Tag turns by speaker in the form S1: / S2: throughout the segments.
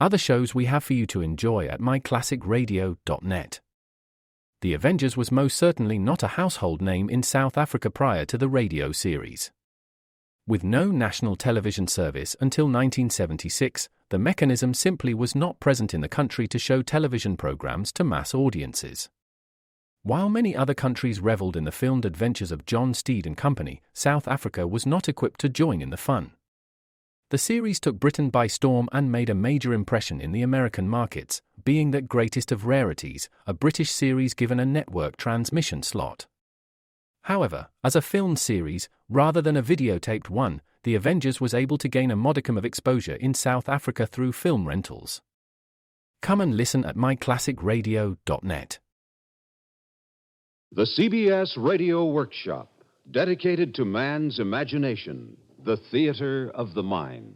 S1: other shows we have for you to enjoy at myclassicradio.net. The Avengers was most certainly not a household name in South Africa prior to the radio series. With no national television service until 1976, the mechanism simply was not present in the country to show television programs to mass audiences. While many other countries reveled in the filmed adventures of John Steed and company, South Africa was not equipped to join in the fun. The series took Britain by storm and made a major impression in the American markets, being that greatest of rarities, a British series given a network transmission slot. However, as a filmed series, rather than a videotaped one, The Avengers was able to gain a modicum of exposure in South Africa through film rentals. Come and listen at myclassicradio.net.
S2: The CBS Radio Workshop, dedicated to man's imagination, the theater of the mind.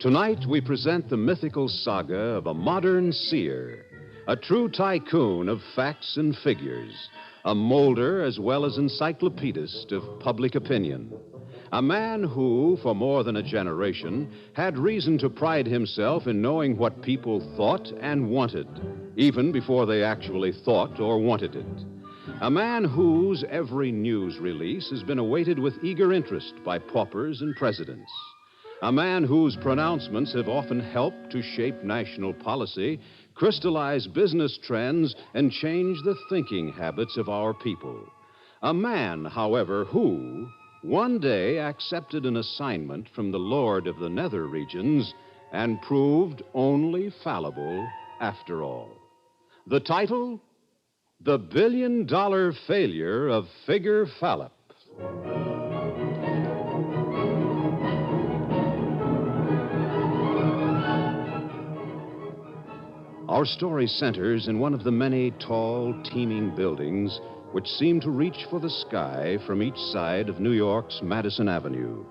S2: Tonight we present the mythical saga of a modern seer, a true tycoon of facts and figures, a molder as well as encyclopedist of public opinion, a man who, for more than a generation, had reason to pride himself in knowing what people thought and wanted, even before they actually thought or wanted it. A man whose every news release has been awaited with eager interest by paupers and presidents. A man whose pronouncements have often helped to shape national policy, crystallize business trends, and change the thinking habits of our people. A man, however, who one day accepted an assignment from the Lord of the Nether Regions and proved only fallible after all. The title, The Billion-Dollar Failure of Figure Fallup. Our story centers in one of the many tall, teeming buildings which seem to reach for the sky from each side of New York's Madison Avenue.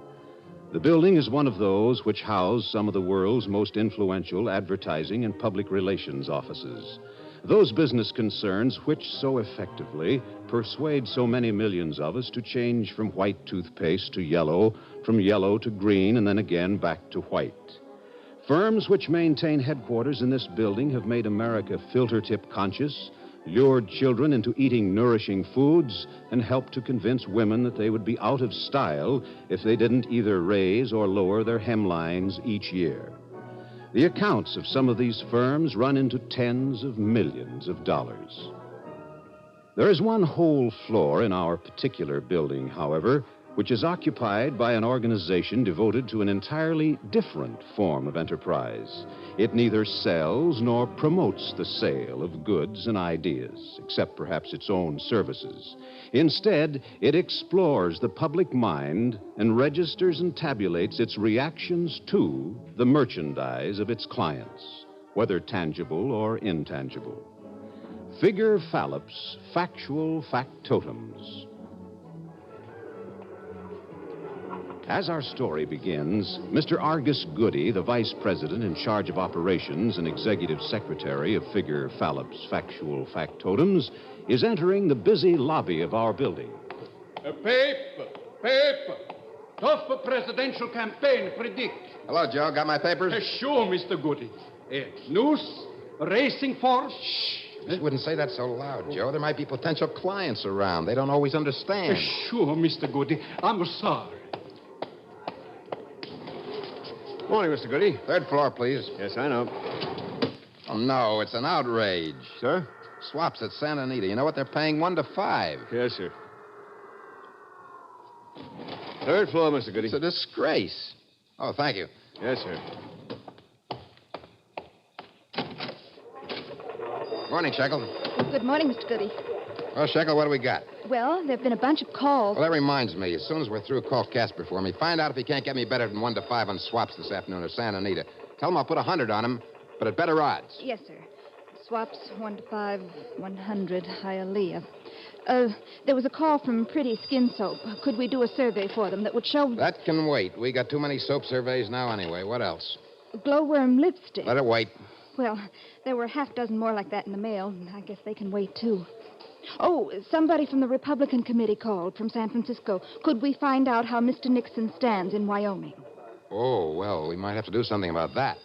S2: The building is one of those which house some of the world's most influential advertising and public relations offices. Those business concerns which so effectively persuade so many millions of us to change from white toothpaste to yellow, from yellow to green, and then again back to white. Firms which maintain headquarters in this building have made America filter-tip conscious, lured children into eating nourishing foods, and helped to convince women that they would be out of style if they didn't either raise or lower their hemlines each year. The accounts of some of these firms run into tens of millions of dollars. There is one whole floor in our particular building, however, which is occupied by an organization devoted to an entirely different form of enterprise. It neither sells nor promotes the sale of goods and ideas, except perhaps its own services. Instead, it explores the public mind and registers and tabulates its reactions to the merchandise of its clients, whether tangible or intangible. Figure Fallup's factual factotums. As our story begins, Mr. Argus Goody, the vice president in charge of operations and executive secretary of Figure Fallup's factual factotums, is entering the busy lobby of our building.
S3: Paper. Tough presidential campaign predict.
S4: Hello, Joe. Got my papers?
S3: Sure, Mr. Goody. News, racing force.
S4: Shh. Just wouldn't say that so loud, Joe. There might be potential clients around. They don't always understand.
S3: Sure, Mr. Goody. I'm sorry.
S5: Morning, Mr. Goody.
S4: Third floor, please.
S5: Yes, I know.
S4: Oh, no, it's an outrage.
S5: Sir?
S4: Swaps at Santa Anita. You know what? They're paying 1 to 5.
S5: Yes, sir. Third floor, Mr. Goody.
S4: It's a disgrace. Oh, thank you.
S5: Yes, sir.
S4: Morning, Shekel.
S6: Good morning, Mr. Goody.
S4: Oh, Shekel, what do we got?
S6: Well, there have been a bunch of calls.
S4: Well, that reminds me. As soon as we're through, call Casper for me. Find out if he can't get me better than 1 to 5 on swaps this afternoon at Santa Anita. Tell him I'll put 100 on him, but at better odds.
S6: Yes, sir. Swaps 1 to 5, 100, Hialeah. There was a call from Pretty Skin Soap. Could we do a survey for them that would show...
S4: That can wait. We got too many soap surveys now anyway. What else?
S6: Glowworm lipstick.
S4: Let it wait.
S6: Well, there were a half dozen more like that in the mail. I guess they can wait, too. Oh, somebody from the Republican Committee called from San Francisco. Could we find out how Mr. Nixon stands in Wyoming?
S4: Oh, well, we might have to do something about that.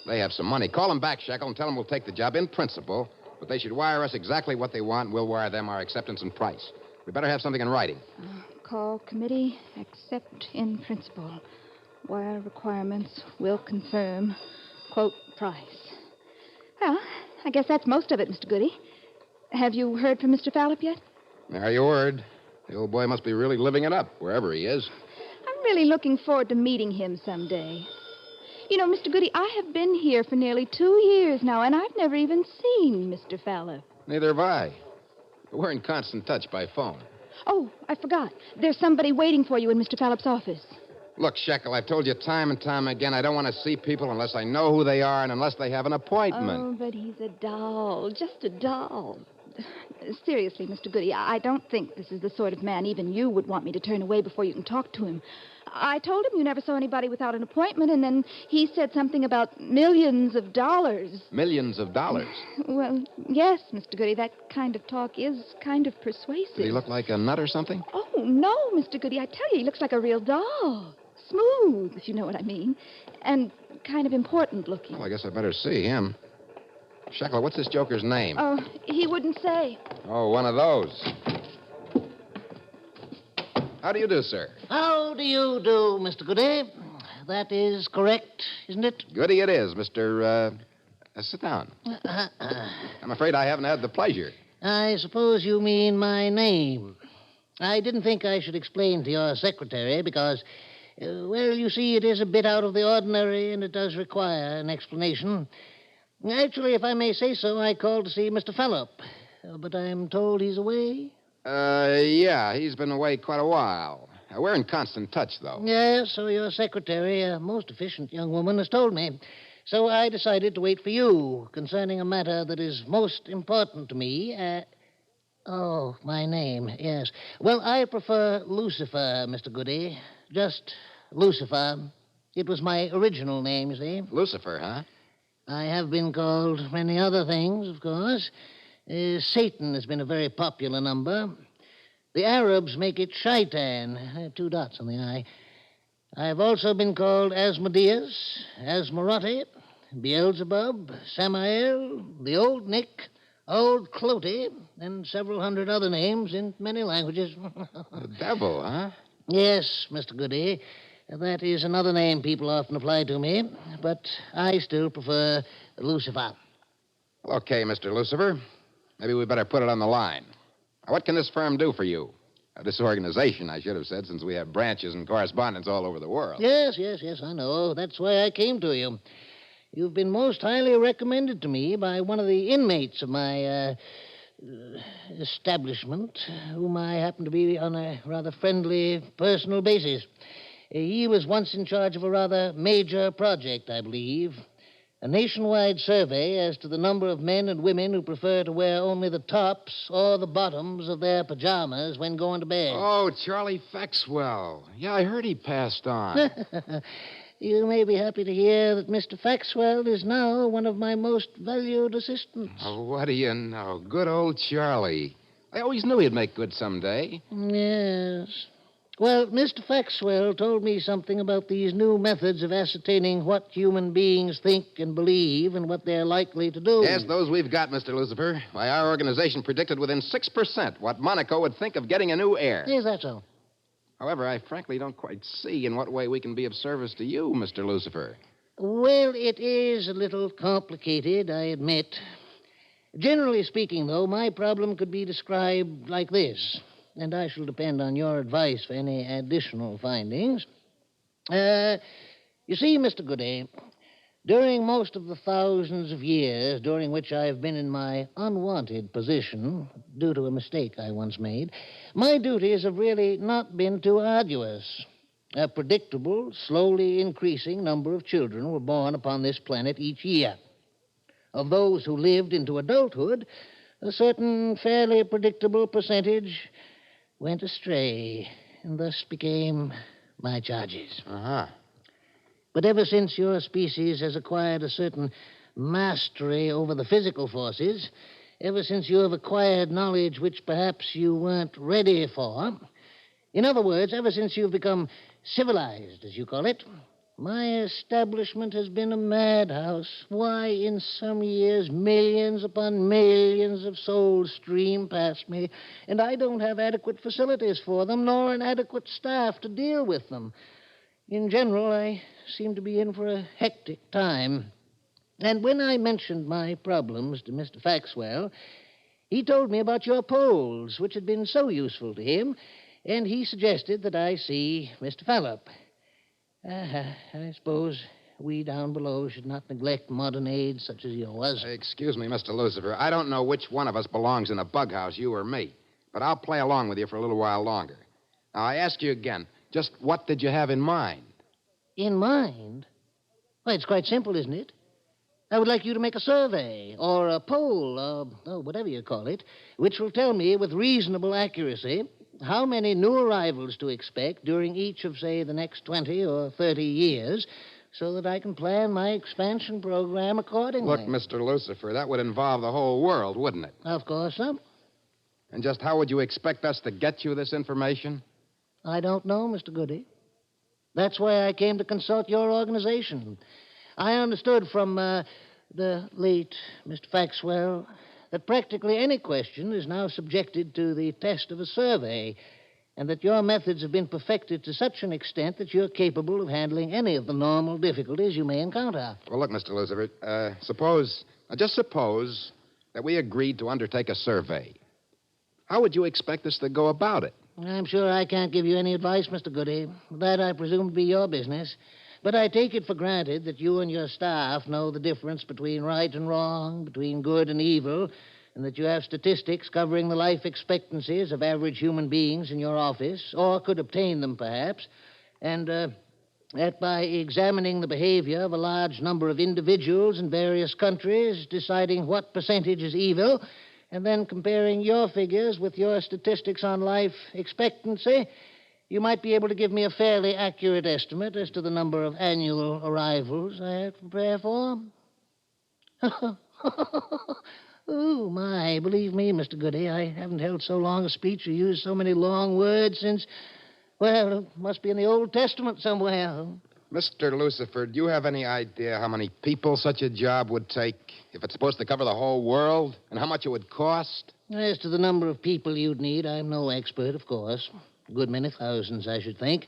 S4: They have some money. Call them back, Shekel, and tell them we'll take the job in principle, but they should wire us exactly what they want, and we'll wire them our acceptance and price. We better have something in writing.
S6: Call committee, accept in principle. Wire requirements, will confirm, quote, price. Well, I guess that's most of it, Mr. Goody. Have you heard from Mr. Fallup yet?
S4: Now, your word. The old boy must be really living it up, wherever he is.
S6: I'm really looking forward to meeting him someday. You know, Mr. Goody, I have been here for nearly 2 years now, and I've never even seen Mr. Fallup.
S4: Neither have I. We're in constant touch by phone.
S6: Oh, I forgot. There's somebody waiting for you in Mr. Fallup's office.
S4: Look, Shekel, I've told you time and time again, I don't want to see people unless I know who they are and unless they have an appointment.
S6: Oh, but he's a doll. Just a doll. Seriously, Mr. Goody, I don't think this is the sort of man even you would want me to turn away before you can talk to him. I told him you never saw anybody without an appointment, and then he said something about millions of dollars.
S4: Millions of dollars?
S6: Well, yes, Mr. Goody, that kind of talk is kind of persuasive.
S4: Did he look like a nut or something?
S6: Oh, no, Mr. Goody, I tell you, he looks like a real doll. Smooth, if you know what I mean. And kind of important looking.
S4: Well, I guess I better see him. Shekel, what's this joker's name?
S6: Oh, he wouldn't say.
S4: Oh, one of those. How do you do, sir?
S7: How do you do, Mr. Goody? That is correct, isn't it?
S4: Goody it is, Mr. Sit down. I'm afraid I haven't had the pleasure.
S7: I suppose you mean my name. I didn't think I should explain to your secretary because, well, you see, it is a bit out of the ordinary and it does require an explanation. Actually, if I may say so, I called to see Mr. Fallup, but I'm told he's away.
S4: Yeah, he's been away quite a while. We're in constant touch, though.
S7: Yes, so your secretary, a most efficient young woman, has told me. So I decided to wait for you concerning a matter that is most important to me. Oh, my name, yes. Well, I prefer Lucifer, Mr. Goody. Just Lucifer. It was my original name, you see.
S4: Lucifer, huh?
S7: I have been called many other things, of course. Satan has been a very popular number. The Arabs make it Shaitan, 2 dots on the I. I've also been called Asmodeus, Asmarotti, Beelzebub, Samael, the Old Nick, Old Cloty, and several hundred other names in many languages.
S4: The devil, huh?
S7: Yes, Mr. Goody. That is another name people often apply to me, but I still prefer Lucifer.
S4: Okay, Mr. Lucifer. Maybe we better put it on the line. Now, what can this firm do for you? This organization, I should have said, since we have branches and correspondents all over the world.
S7: Yes, I know. That's why I came to you. You've been most highly recommended to me by one of the inmates of my establishment, whom I happen to be on a rather friendly personal basis. He was once in charge of a rather major project, I believe. A nationwide survey as to the number of men and women who prefer to wear only the tops or the bottoms of their pajamas when going to bed.
S4: Oh, Charlie Faxwell. Yeah, I heard he passed on.
S7: You may be happy to hear that Mr. Faxwell is now one of my most valued assistants.
S4: Oh, what do you know? Good old Charlie. I always knew he'd make good someday.
S7: Yes. Well, Mr. Faxwell told me something about these new methods of ascertaining what human beings think and believe and what they're likely to do.
S4: Yes, those we've got, Mr. Lucifer. Why, our organization predicted within 6% what Monaco would think of getting a new heir.
S7: Yes, that's all.
S4: However, I frankly don't quite see in what way we can be of service to you, Mr. Lucifer.
S7: Well, it is a little complicated, I admit. Generally speaking, though, my problem could be described like this, and I shall depend on your advice for any additional findings. You see, Mr. Goody, during most of the thousands of years during which I have been in my unwanted position, due to a mistake I once made, my duties have really not been too arduous. A predictable, slowly increasing number of children were born upon this planet each year. Of those who lived into adulthood, a certain fairly predictable percentage went astray and thus became my charges.
S4: Uh-huh.
S7: But ever since your species has acquired a certain mastery over the physical forces, ever since you have acquired knowledge which perhaps you weren't ready for. In other words, ever since you've become civilized, as you call it, my establishment has been a madhouse. Why, in some years, millions upon millions of souls stream past me, and I don't have adequate facilities for them, nor an adequate staff to deal with them. In general, I seem to be in for a hectic time. And when I mentioned my problems to Mr. Faxwell, he told me about your polls, which had been so useful to him, and he suggested that I see Mr. Fallup. I suppose we down below should not neglect modern aid such as yours.
S4: Excuse me, Mr. Lucifer. I don't know which one of us belongs in a bug house, you or me. But I'll play along with you for a little while longer. Now, I ask you again, just what did you have in mind?
S7: In mind? Well, it's quite simple, isn't it? I would like you to make a survey, or a poll, or whatever you call it, which will tell me with reasonable accuracy how many new arrivals to expect during each of, say, the next 20 or 30 years, so that I can plan my expansion program accordingly.
S4: Look, Mr. Lucifer, that would involve the whole world, wouldn't it?
S7: Of course, sir.
S4: And just how would you expect us to get you this information?
S7: I don't know, Mr. Goody. That's why I came to consult your organization. I understood from the late Mr. Faxwell that practically any question is now subjected to the test of a survey, and that your methods have been perfected to such an extent that you're capable of handling any of the normal difficulties you may encounter.
S4: Well, look, Mr. Lucifer, just suppose that we agreed to undertake a survey. How would you expect us to go about it?
S7: I'm sure I can't give you any advice, Mr. Goody. That, I presume, to be your business. But I take it for granted that you and your staff know the difference between right and wrong, between good and evil, and that you have statistics covering the life expectancies of average human beings in your office, or could obtain them, perhaps, and that by examining the behavior of a large number of individuals in various countries, deciding what percentage is evil, and then comparing your figures with your statistics on life expectancy, you might be able to give me a fairly accurate estimate as to the number of annual arrivals I have to prepare for. Oh, my. Believe me, Mr. Goody, I haven't held so long a speech or used so many long words since, well, it must be in the Old Testament somewhere.
S4: Mr. Lucifer, do you have any idea how many people such a job would take, if it's supposed to cover the whole world, and how much it would cost?
S7: As to the number of people you'd need, I'm no expert, of course. A good many thousands, I should think.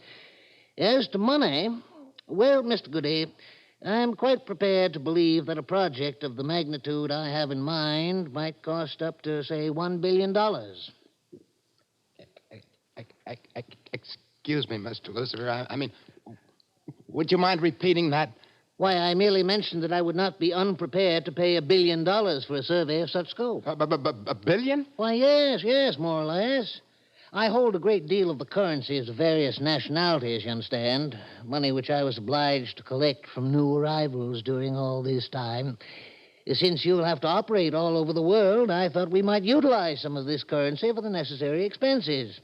S7: As to money, well, Mr. Goody, I'm quite prepared to believe that a project of the magnitude I have in mind might cost up to, say, $1 billion.
S4: Excuse me, Mr. Lucifer. I mean, would you mind repeating that?
S7: Why, I merely mentioned that I would not be unprepared to pay $1 billion for a survey of such scope.
S4: A billion?
S7: Why, yes, more or less. I hold a great deal of the currencies of various nationalities, you understand. Money which I was obliged to collect from new arrivals during all this time. Since you'll have to operate all over the world, I thought we might utilize some of this currency for the necessary expenses.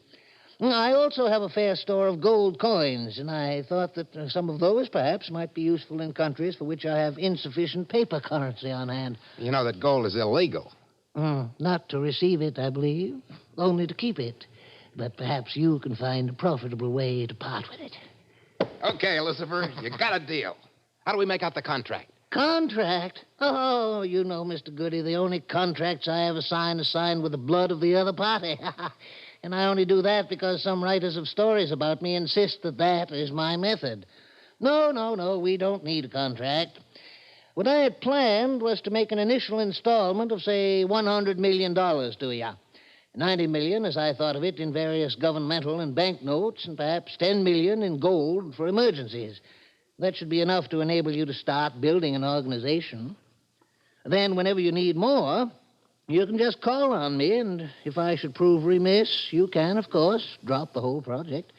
S7: I also have a fair store of gold coins, and I thought that some of those, perhaps, might be useful in countries for which I have insufficient paper currency on hand.
S4: You know that gold is illegal.
S7: Not to receive it, I believe. Only to keep it. But perhaps you can find a profitable way to part with it.
S4: Okay, Lucifer, you got a deal. How do we make out the contract?
S7: Contract? Oh, you know, Mr. Goody, the only contracts I ever sign are signed with the blood of the other party. And I only do that because some writers of stories about me insist that that is my method. No, we don't need a contract. What I had planned was to make an initial installment of, say, $100 million to you. $90 million, as I thought of it, in various governmental and banknotes, and perhaps $10 million in gold for emergencies. That should be enough to enable you to start building an organization. Then, whenever you need more, you can just call on me, and if I should prove remiss, you can, of course, drop the whole project.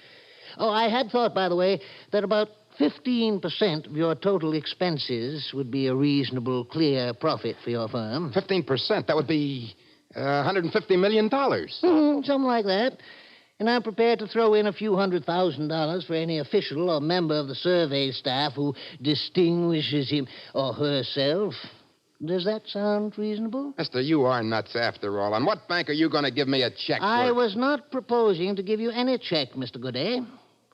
S7: Oh, I had thought, by the way, that about 15% of your total expenses would be a reasonable, clear profit for your firm.
S4: 15%? That would be $150 million.
S7: Something like that. And I'm prepared to throw in a few $100,000 for any official or member of the survey staff who distinguishes him or herself. Does that sound reasonable?
S4: Mister, you are nuts after all. On what bank are you going to give me a check
S7: I
S4: for?
S7: was not proposing to give you any check, Mr. Goody.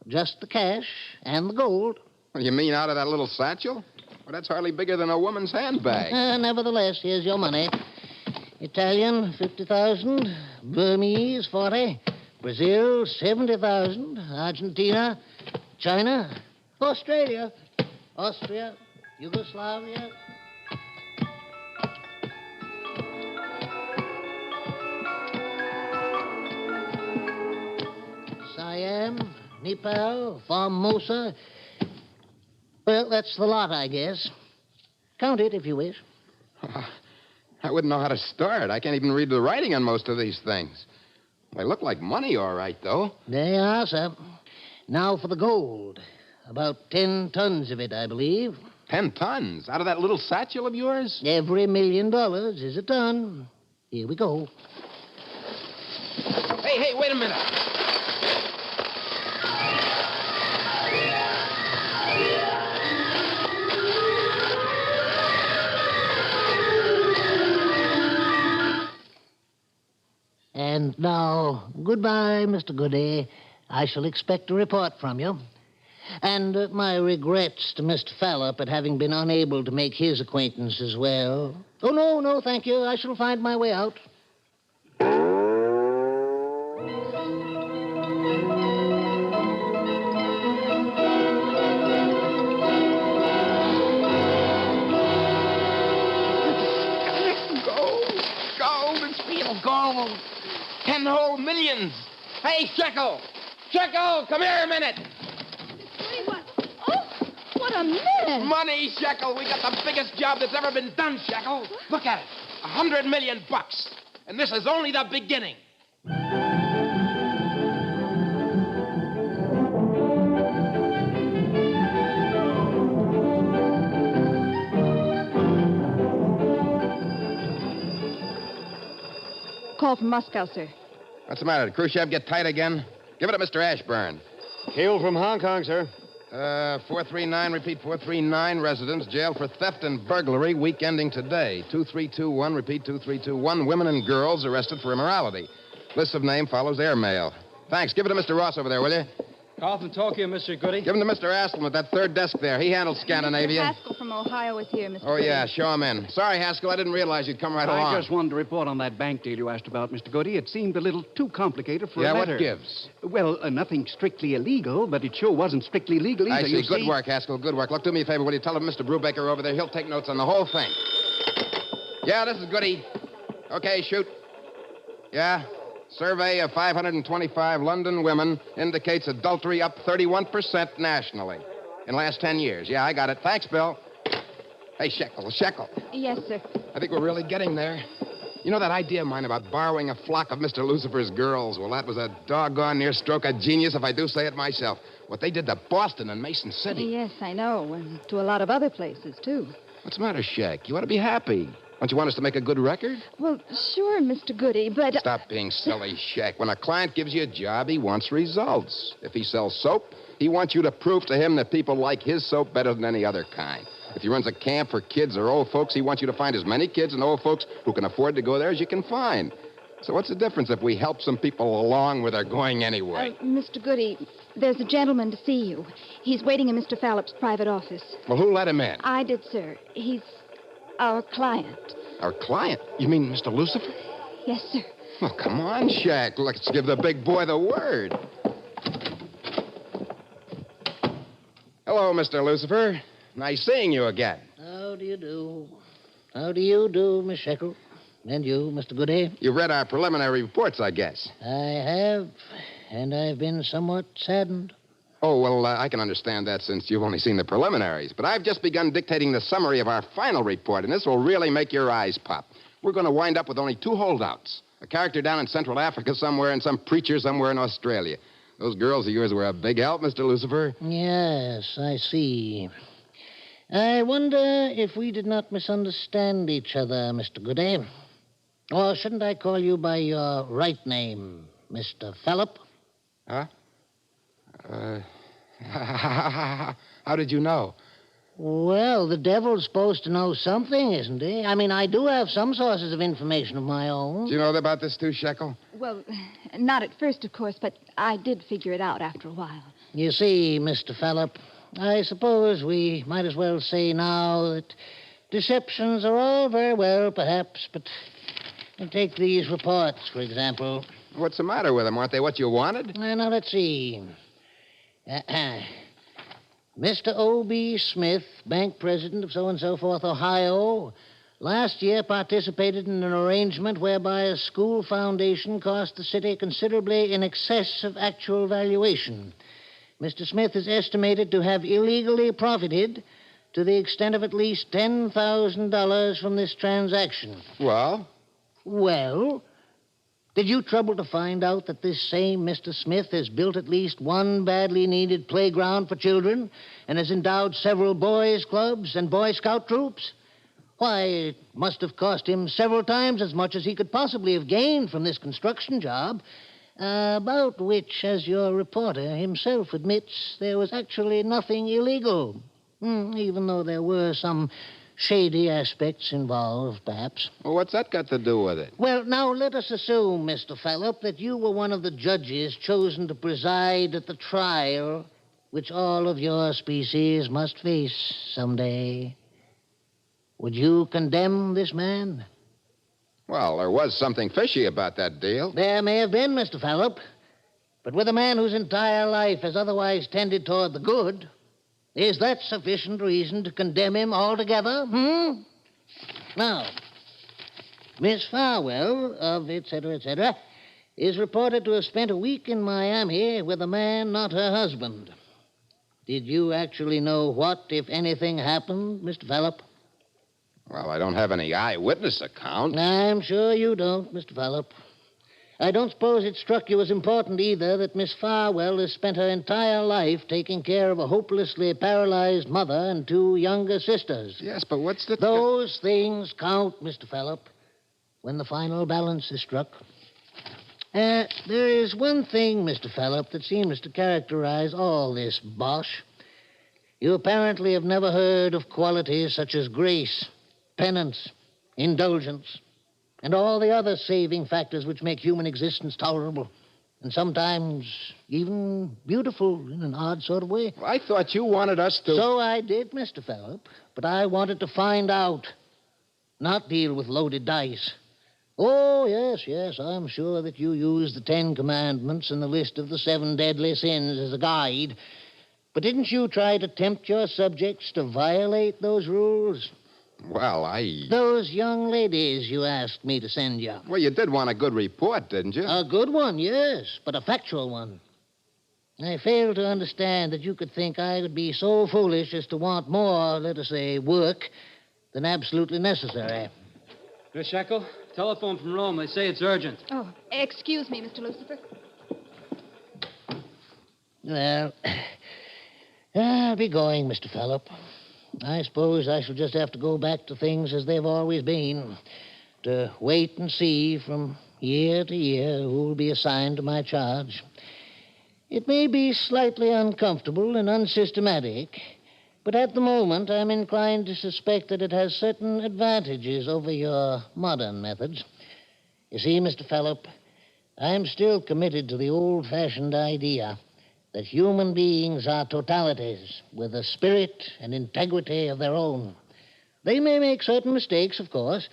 S7: Just the cash and the gold.
S4: You mean out of that little satchel? Well, that's hardly bigger than a woman's handbag.
S7: Nevertheless, here's your money. Italian, 50,000. Burmese, 40. Brazil, 70,000. Argentina, China, Australia, Austria, Yugoslavia. Siam, Nepal, Formosa. Well, that's the lot, I guess. Count it if you wish.
S4: I wouldn't know how to start. I can't even read the writing on most of these things. They look like money, all right, though.
S7: They are, sir. Now for the gold. About 10 tons of it, I believe.
S4: 10 tons? Out of that little satchel of yours?
S7: Every $1 million is a ton. Here we go.
S4: Hey, wait a minute.
S7: And now, goodbye, Mr. Goody. I shall expect a report from you. And my regrets to Mr. Fallup at having been unable to make his acquaintance as well. Oh, no, thank you. I shall find my way out.
S4: Gold, it's real gold. 10 whole millions. Hey, Shekel, come here a minute.
S6: What? Oh, what a minute.
S4: Money, Shekel. We got the biggest job that's ever been done, Shekel. Look at it. $100 million. And this is only the beginning.
S6: Call from Moscow, sir.
S4: What's the matter? Did Khrushchev get tight again? Give it to Mr. Ashburn.
S5: Hail from Hong Kong, sir.
S4: 439, repeat 439, residents jailed for theft and burglary, week ending today. 2321, repeat 2321, women and girls arrested for immorality. List of name follows airmail. Thanks. Give it to Mr. Ross over there, will you?
S3: Call from Tokyo, Mr. Goody.
S4: Give him to Mr. Asselman at that third desk there. He handles Scandinavia.
S6: Mr. Haskell from Ohio is here, Mr.
S4: Oh,
S6: Goody.
S4: yeah, show him in. Sorry, Haskell, I didn't realize you'd come right along.
S8: I just wanted to report on that bank deal you asked about, Mr. Goody. It seemed a little too complicated for a
S4: Yeah,
S8: letter.
S4: what gives?
S8: Well, nothing strictly illegal, but it sure wasn't strictly legal either.
S4: I see. Good work, Haskell. Good work. Look, do me a favor. Will you tell him Mr. Brubaker over there? He'll take notes on the whole thing. Yeah, this is Goody. Okay, shoot. Yeah? Survey of 525 London women indicates adultery up 31% nationally in the last 10 years. Yeah, I got it. Thanks, Bill. Hey, Shekel.
S6: Yes, sir.
S4: I think we're really getting there. You know that idea of mine about borrowing a flock of Mr. Lucifer's girls? Well, that was a doggone near stroke of genius, if I do say it myself. What they did to Boston and Mason City.
S6: Yes, I know. And to a lot of other places, too.
S4: What's the matter, Shek? You ought to be happy. Don't you want us to make a good record?
S6: Well, sure, Mr. Goody, but...
S4: Stop being silly, Shek. When a client gives you a job, he wants results. If he sells soap, he wants you to prove to him that people like his soap better than any other kind. If he runs a camp for kids or old folks, he wants you to find as many kids and old folks who can afford to go there as you can find. So what's the difference if we help some people along where they're going anyway?
S6: Mr. Goody, there's a gentleman to see you. He's waiting in Mr. Fallup's private office.
S4: Well, who let him in?
S6: I did, sir. He's our client.
S4: Our client? You mean Mr. Lucifer?
S6: Yes, sir.
S4: Well, come on, Shaq. Let's give the big boy the word. Hello, Mr. Lucifer. Nice seeing you again.
S7: How do you do? How do you do, Miss Shekel? And you, Mr. Goody?
S4: You've read our preliminary reports, I guess.
S7: I have, and I've been somewhat saddened.
S4: Oh, well, I can understand that since you've only seen the preliminaries. But I've just begun dictating the summary of our final report, and this will really make your eyes pop. We're going to wind up with only 2 holdouts. A character down in Central Africa somewhere and some preacher somewhere in Australia. Those girls of yours were a big help, Mr. Lucifer.
S7: Yes, I see. I wonder if we did not misunderstand each other, Mr. Goody. Or shouldn't I call you by your right name, Mr. Fallup?
S4: Huh? How did you know?
S7: Well, the devil's supposed to know something, isn't he? I mean, I do have some sources of information of my own.
S4: Do you know about this too, Shekel?
S6: Well, not at first, of course, but I did figure it out after a while.
S7: You see, Mr. Fallup, I suppose we might as well say now that deceptions are all very well, perhaps, but take these reports, for example.
S4: What's the matter with them? Aren't they what you wanted?
S7: Now, let's see. Mr. O.B. Smith, bank president of so-and-so forth, Ohio, last year participated in an arrangement whereby a school foundation cost the city considerably in excess of actual valuation. Mr. Smith is estimated to have illegally profited to the extent of at least $10,000 from this transaction.
S4: Well?
S7: Well, did you trouble to find out that this same Mr. Smith has built at least one badly needed playground for children and has endowed several boys' clubs and Boy Scout troops? Why, it must have cost him several times as much as he could possibly have gained from this construction job, about which, as your reporter himself admits, there was actually nothing illegal, even though there were some shady aspects involved, perhaps.
S4: Well, what's that got to do with it?
S7: Well, now, let us assume, Mr. Fallup, that you were one of the judges chosen to preside at the trial which all of your species must face someday. Would you condemn this man?
S4: Well, there was something fishy about that deal.
S7: There may have been, Mr. Fallup. But with a man whose entire life has otherwise tended toward the good, is that sufficient reason to condemn him altogether? Now, Miss Farwell of etc., is reported to have spent a week in Miami with a man not her husband. Did you actually know what, if anything, happened, Mr. Fallup?
S4: Well, I don't have any eyewitness account.
S7: I'm sure you don't, Mr. Fallup. I don't suppose it struck you as important either that Miss Farwell has spent her entire life taking care of a hopelessly paralyzed mother and two younger sisters.
S4: Yes, but what's the...
S7: Those things count, Mr. Fallup, when the final balance is struck. There is one thing, Mr. Fallup, that seems to characterize all this bosh. You apparently have never heard of qualities such as grace, penance, indulgence, and all the other saving factors which make human existence tolerable, and sometimes even beautiful in an odd sort of way.
S4: I thought you wanted us to...
S7: So I did, Mr. Fallup, but I wanted to find out, not deal with loaded dice. Oh, yes, I'm sure that you use the 10 Commandments and the list of the 7 deadly sins as a guide, but didn't you try to tempt your subjects to violate those rules?
S4: Well,
S7: Those young ladies you asked me to send you.
S4: Well, you did want a good report, didn't you?
S7: A good one, yes, but a factual one. I fail to understand that you could think I would be so foolish as to want more, let us say, work than absolutely necessary.
S3: Miss Shekel, telephone from Rome. They say it's urgent.
S6: Oh, excuse me, Mr. Lucifer.
S7: Well, I'll be going, Mr. Fallup. I suppose I shall just have to go back to things as they've always been, to wait and see from year to year who will be assigned to my charge. It may be slightly uncomfortable and unsystematic, but at the moment I'm inclined to suspect that it has certain advantages over your modern methods. You see, Mr. Fallup, I'm still committed to the old-fashioned idea that human beings are totalities with a spirit and integrity of their own. They may make certain mistakes, of course,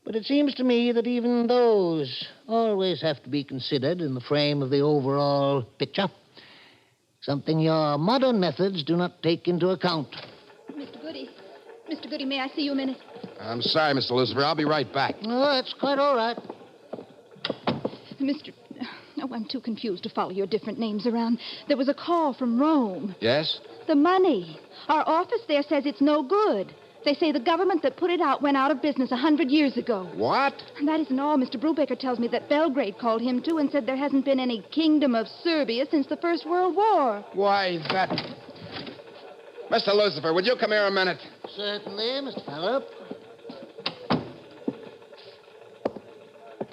S7: but it seems to me that even those always have to be considered in the frame of the overall picture, something your modern methods do not take into account.
S6: Mr. Goody, may I see you a minute?
S4: I'm sorry, Mr. Lucifer. I'll be right back.
S7: Oh, that's quite all right.
S6: Oh, I'm too confused to follow your different names around. There was a call from Rome.
S4: Yes?
S6: The money. Our office there says it's no good. They say the government that put it out went out of business 100 years ago.
S4: What?
S6: And that isn't all. Mr. Brubaker tells me that Belgrade called him, too, and said there hasn't been any kingdom of Serbia since the First World War.
S4: Why, that... Mr. Lucifer, would you come here a minute?
S7: Certainly, Mr. Fallup.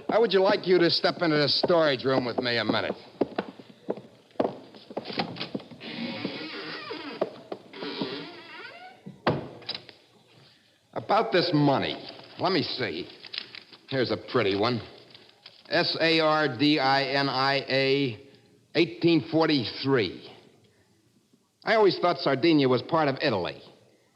S4: How would you like you to step into the storage room with me a minute? About this money. Let me see. Here's a pretty one. Sardinia, 1843. I always thought Sardinia was part of Italy.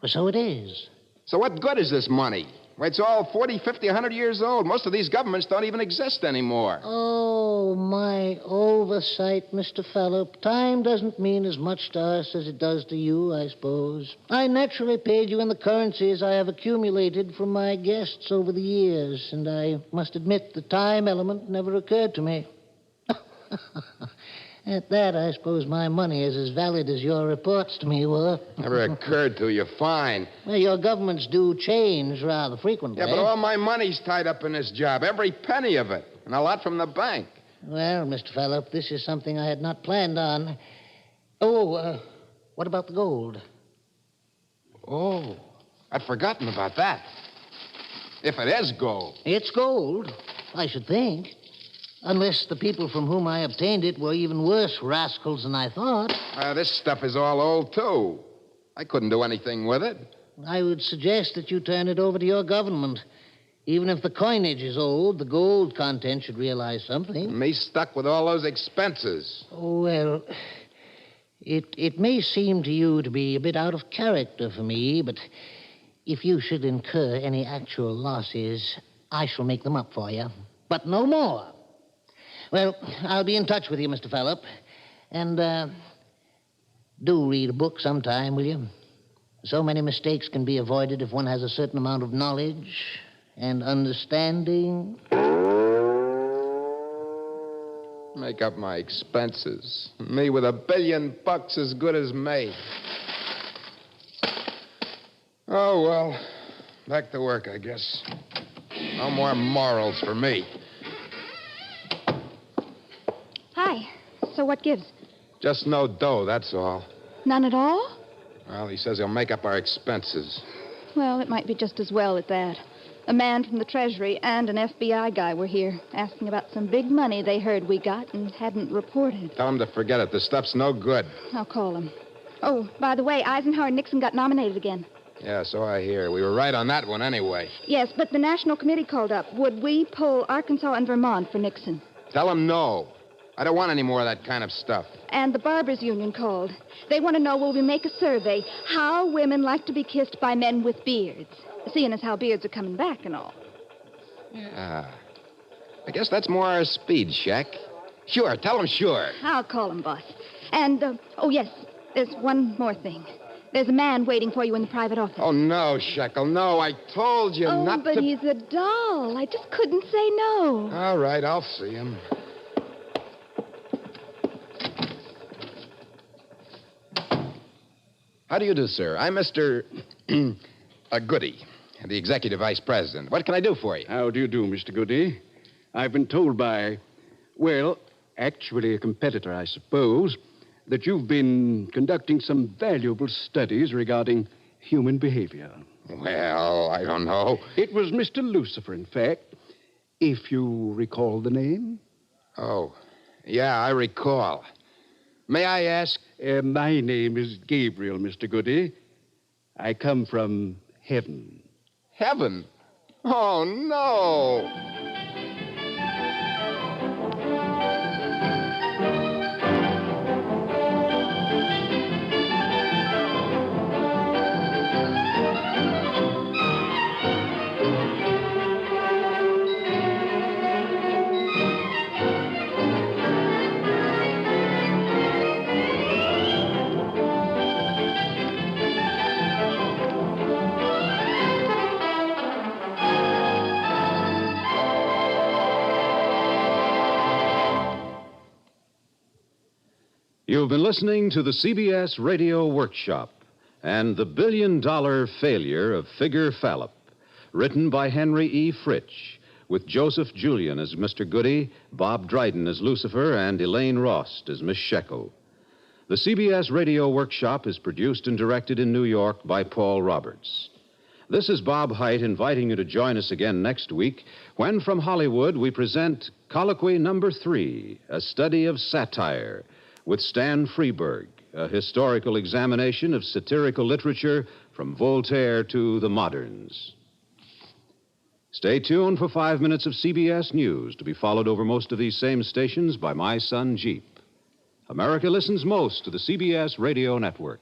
S7: Well, so it is.
S4: So what good is this money? Why, it's all 40, 50, 100 years old. Most of these governments don't even exist anymore.
S7: Oh, my oversight, Mr. Fallup. Time doesn't mean as much to us as it does to you, I suppose. I naturally paid you in the currencies I have accumulated from my guests over the years, and I must admit the time element never occurred to me. At that, I suppose my money is as valid as your reports to me were.
S4: Never occurred to you. Fine.
S7: Well, your governments do change rather frequently.
S4: Yeah, but all my money's tied up in this job. Every penny of it. And a lot from the bank.
S7: Well, Mr. Fallup, this is something I had not planned on. Oh, what about the gold?
S4: Oh, I'd forgotten about that. If it is gold.
S7: It's gold, I should think. Unless the people from whom I obtained it were even worse rascals than I thought.
S4: This stuff is all old, too. I couldn't do anything with it.
S7: I would suggest that you turn it over to your government. Even if the coinage is old, the gold content should realize something.
S4: Me stuck with all those expenses.
S7: Oh, well, it may seem to you to be a bit out of character for me, but if you should incur any actual losses, I shall make them up for you. But no more. Well, I'll be in touch with you, Mr. Fallup. And, do read a book sometime, will you? So many mistakes can be avoided if one has a certain amount of knowledge and understanding.
S4: Make up my expenses. Me with $1 billion as good as made. Oh, well, back to work, I guess. No more morals for me.
S6: Hi. So what gives?
S4: Just no dough, that's all.
S6: None at all?
S4: Well, he says he'll make up our expenses.
S6: Well, it might be just as well at that. A man from the Treasury and an FBI guy were here, asking about some big money they heard we got and hadn't reported.
S4: Tell him to forget it. The stuff's no good.
S6: I'll call him. Oh, by the way, Eisenhower and Nixon got nominated again.
S4: Yeah, so I hear. We were right on that one anyway.
S6: Yes, but the National Committee called up. Would we poll Arkansas and Vermont for Nixon?
S4: Tell him no. I don't want any more of that kind of stuff.
S6: And the Barbers Union called. They want to know, will we make a survey, how women like to be kissed by men with beards, seeing as how beards are coming back and all.
S4: Yeah. I guess that's more our speed, Shaq. Sure, tell him sure.
S6: I'll call him, boss. And, oh, yes, there's one more thing. There's a man waiting for you in the private office.
S4: Oh, no, Shekel, no. I told you not to...
S6: Oh, but he's a doll. I just couldn't say no.
S4: All right, I'll see him. How do you do, sir? I'm Mr. Goody, the executive vice president. What can I do for you?
S8: How do you do, Mr. Goody? I've been told by, well, actually a competitor, I suppose, that you've been conducting some valuable studies regarding human behavior.
S4: Well, I don't know.
S8: It was Mr. Lucifer, in fact, if you recall the name.
S4: Oh, yeah, I recall. May I ask?
S8: My name is Gabriel, Mr. Goody. I come from heaven.
S4: Heaven? Oh, no.
S2: You've been listening to the CBS Radio Workshop and The $1 Billion Failure of Figure Fallup, written by Henry E. Fritsch, with Joseph Julian as Mr. Goody, Bob Dryden as Lucifer, and Elaine Rost as Miss Shekel. The CBS Radio Workshop is produced and directed in New York by Paul Roberts. This is Bob Hite inviting you to join us again next week when, from Hollywood, we present Colloquy Number 3, a study of satire, with Stan Freberg, a historical examination of satirical literature from Voltaire to the moderns. Stay tuned for 5 minutes of CBS News, to be followed over most of these same stations by my son, Jeep. America listens most to the CBS Radio Network.